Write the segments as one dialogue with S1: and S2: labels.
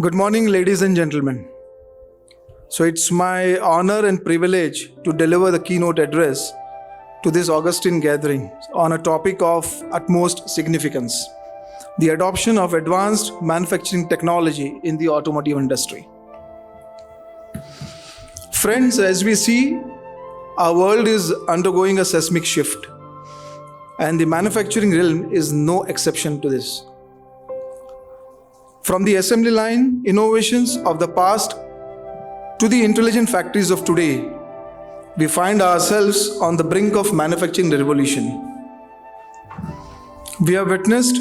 S1: Good morning, ladies and gentlemen. So it's my honor and privilege to deliver the keynote address to this Augustine gathering on a topic of utmost significance: the adoption of advanced manufacturing technology in the automotive industry. Friends, as we see, our world is undergoing a seismic shift, and the manufacturing realm is no exception to this. From the assembly line innovations of the past to the intelligent factories of today, we find ourselves on the brink of manufacturing revolution. We have witnessed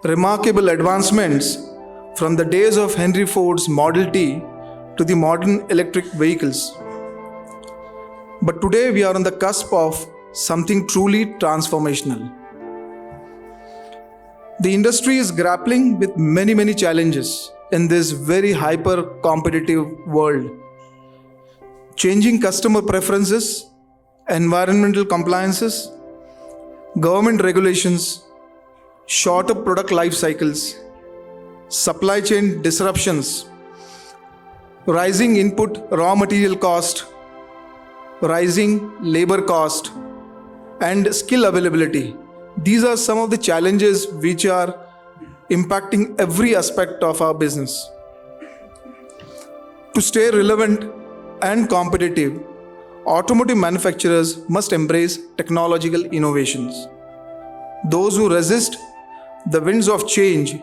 S1: remarkable advancements from the days of Henry Ford's Model T to the modern electric vehicles. But today we are on the cusp of something truly transformational. The industry is grappling with many challenges in this very hyper-competitive world. Changing customer preferences, environmental compliances, government regulations, shorter product life cycles, supply chain disruptions, rising input raw material cost, rising labor cost, and skill availability. These are some of the challenges which are impacting every aspect of our business. To stay relevant and competitive, automotive manufacturers must embrace technological innovations. Those who resist the winds of change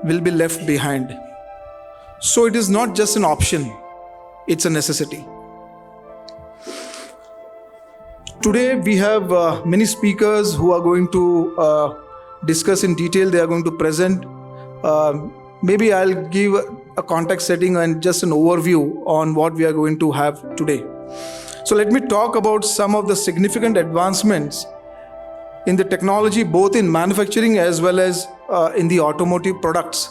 S1: will be left behind. So it is not just an option, it's a necessity. Today we have many speakers who are going to discuss in detail. They are going to present. Maybe I'll give a context setting and just an overview on what we are going to have today. So let me talk about some of the significant advancements in the technology, both in manufacturing as well as in the automotive products.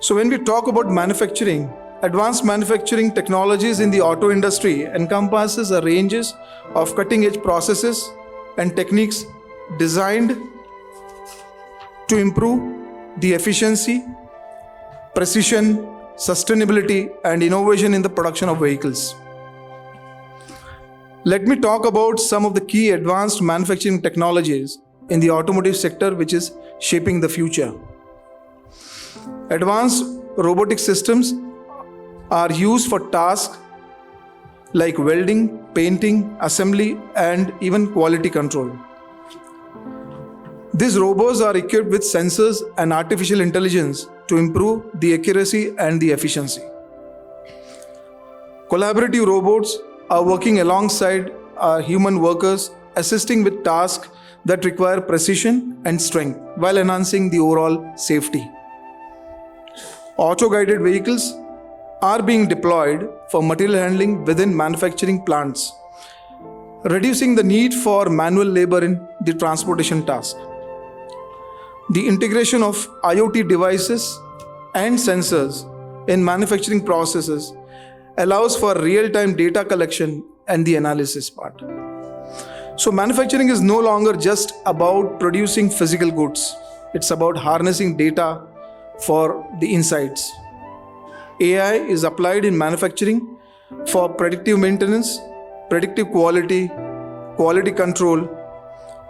S1: So when we talk about manufacturing, advanced manufacturing technologies in the auto industry encompasses a ranges of cutting-edge processes and techniques designed to improve the efficiency, precision, sustainability, and innovation in the production of vehicles. Let me talk about some of the key advanced manufacturing technologies in the automotive sector which is shaping the future. Advanced robotic systems are used for tasks like welding, painting, assembly, and even quality control. These robots are equipped with sensors and artificial intelligence to improve the accuracy and the efficiency. Collaborative robots are working alongside our human workers, assisting with tasks that require precision and strength while enhancing the overall safety. Auto-guided vehicles are being deployed for material handling within manufacturing plants, reducing the need for manual labor in the transportation task. The integration of IoT devices and sensors in manufacturing processes allows for real-time data collection and the analysis part. So manufacturing is no longer just about producing physical goods. It's about harnessing data for the insights. AI is applied in manufacturing for predictive maintenance, predictive quality, quality control,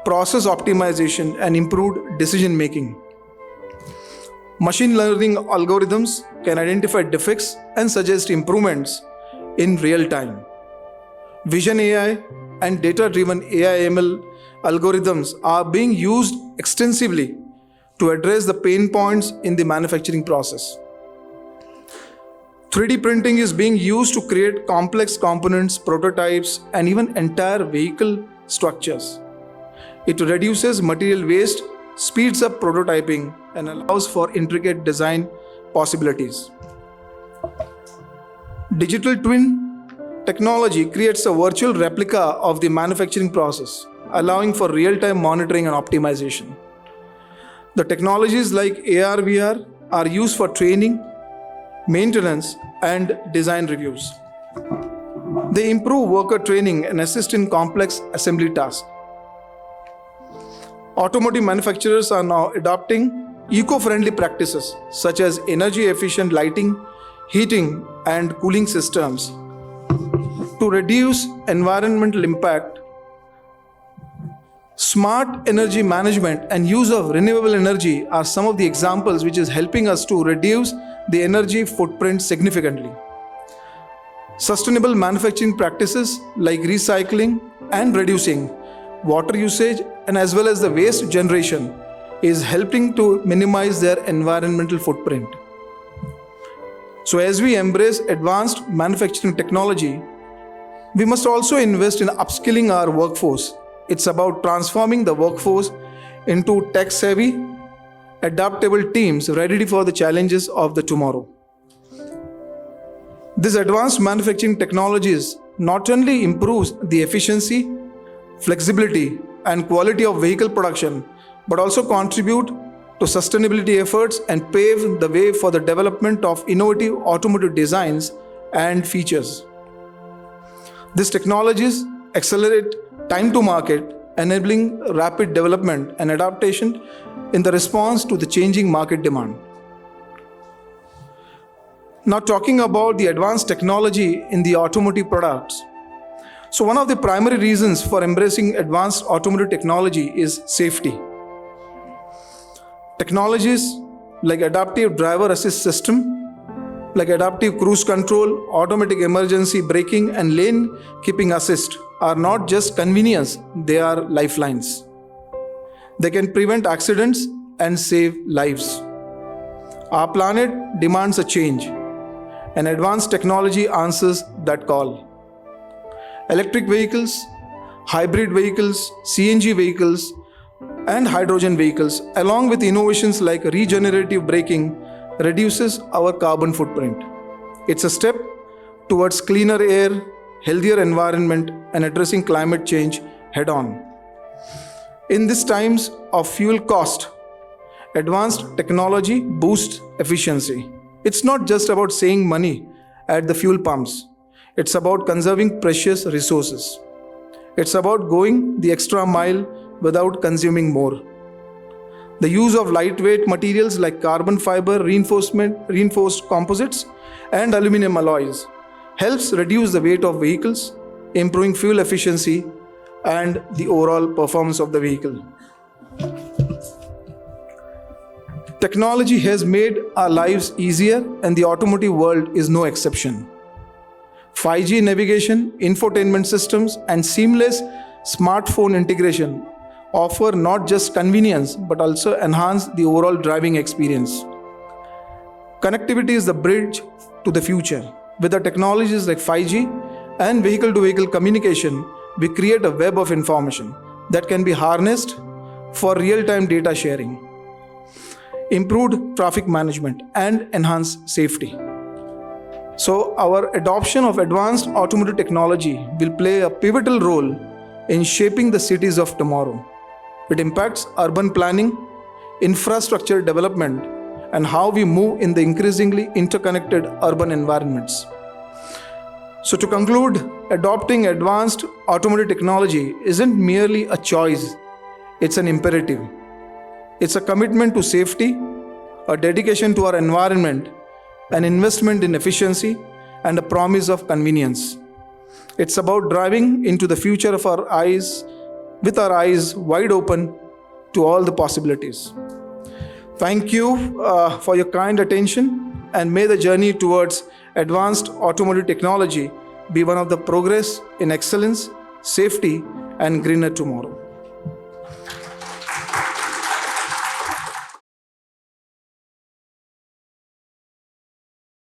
S1: process optimization, and improved decision making. Machine learning algorithms can identify defects and suggest improvements in real time. Vision AI and data-driven AI/ML algorithms are being used extensively to address the pain points in the manufacturing process. 3D printing is being used to create complex components, prototypes, and even entire vehicle structures. It reduces material waste, speeds up prototyping, and allows for intricate design possibilities. Digital twin technology creates a virtual replica of the manufacturing process, allowing for real-time monitoring and optimization. The technologies like AR/VR are used for training, maintenance, and design reviews. They improve worker training and assist in complex assembly tasks. Automotive manufacturers are now adopting eco-friendly practices such as energy-efficient lighting, heating, and cooling systems to reduce environmental impact. Smart energy management and use of renewable energy are some of the examples which is helping us to reduce the energy footprint significantly. Sustainable manufacturing practices like recycling and reducing water usage and as well as the waste generation is helping to minimize their environmental footprint. So as we embrace advanced manufacturing technology, we must also invest in upskilling our workforce. It's about transforming the workforce into tech-savvy, adaptable teams ready for the challenges of the tomorrow. This advanced manufacturing technologies not only improves the efficiency, flexibility, and quality of vehicle production, but also contribute to sustainability efforts and pave the way for the development of innovative automotive designs and features. These technologies accelerate time to market, enabling rapid development and adaptation in the response to the changing market demand. Now talking about the advanced technology in the automotive products. So one of the primary reasons for embracing advanced automotive technology is safety. Technologies like adaptive driver assist system, like adaptive cruise control, automatic emergency braking, and lane keeping assist are not just convenience, they are lifelines. They can prevent accidents and save lives. Our planet demands a change, and advanced technology answers that call. Electric vehicles, hybrid vehicles, CNG vehicles, and hydrogen vehicles, along with innovations like regenerative braking, reduces our carbon footprint. It's a step towards cleaner air, healthier environment, and addressing climate change head-on. In these times of fuel cost, advanced technology boosts efficiency. It's not just about saving money at the fuel pumps. It's about conserving precious resources. It's about going the extra mile without consuming more. The use of lightweight materials like carbon fiber reinforced composites and aluminum alloys helps reduce the weight of vehicles, improving fuel efficiency and the overall performance of the vehicle. Technology has made our lives easier, and the automotive world is no exception. 5G navigation, infotainment systems, and seamless smartphone integration offer not just convenience but also enhance the overall driving experience. Connectivity is the bridge to the future. With the technologies like 5G and vehicle-to-vehicle communication, we create a web of information that can be harnessed for real-time data sharing, improved traffic management, and enhanced safety. So our adoption of advanced automotive technology will play a pivotal role in shaping the cities of tomorrow. It impacts urban planning, infrastructure development, and how we move in the increasingly interconnected urban environments. So to conclude, adopting advanced automotive technology isn't merely a choice, it's an imperative. It's a commitment to safety, a dedication to our environment, an investment in efficiency, and a promise of convenience. It's about driving into the future of our eyes, with our eyes wide open to all the possibilities. Thank you for your kind attention, and may the journey towards advanced automotive technology be one of the progress in excellence, safety, and greener tomorrow.